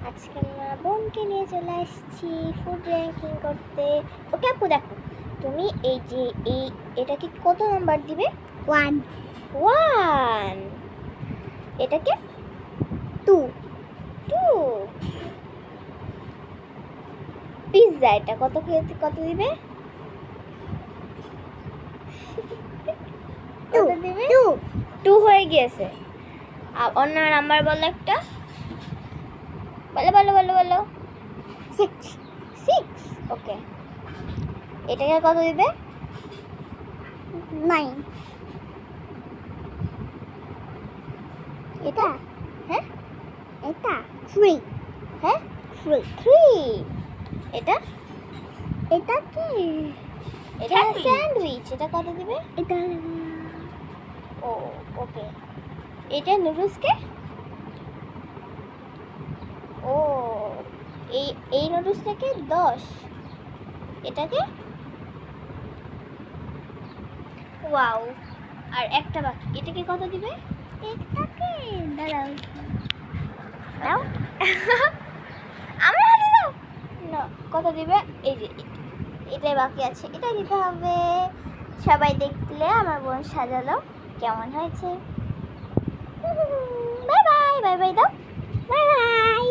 আজকে মা বোনকে নিয়ে চলে আসছি ফুড র্যাঙ্কিং করতে। ওকে আপু দেখো, তুমি এই যে এটাকে কত নাম্বার দিবে? 1 1। এটাকে 2 2। পিৎজা এটা কত দিবে? কত দিবে? 2 হয়ে গিয়েছে। আর অন্য নাম্বার বলো একটা, বলো 6। ওকে, এটাকে কত দিবে? 9 এটা হ্যাঁ এটা 3 হ্যাঁ 3। এটা এটা কি এটা স্যান্ডউইচ, এটা কত দিবে? এটা ও ওকে, এটা নুডলসকে ও এই নুডলসটাকে 10। এটাকে ওয়াও। আর একটা বাকি, এটাকে কত দিবে? এটাকে দাঁড়াও দাও আমার হাতে দাও না, কত দিবে? এই যে এটাই বাকি আছে, এটা দিতে হবে। সবাই দেখলে আমার বোন সাজালো কেমন হয়েছে। বাই বাই, বাই বাই দাও, বাই বাই।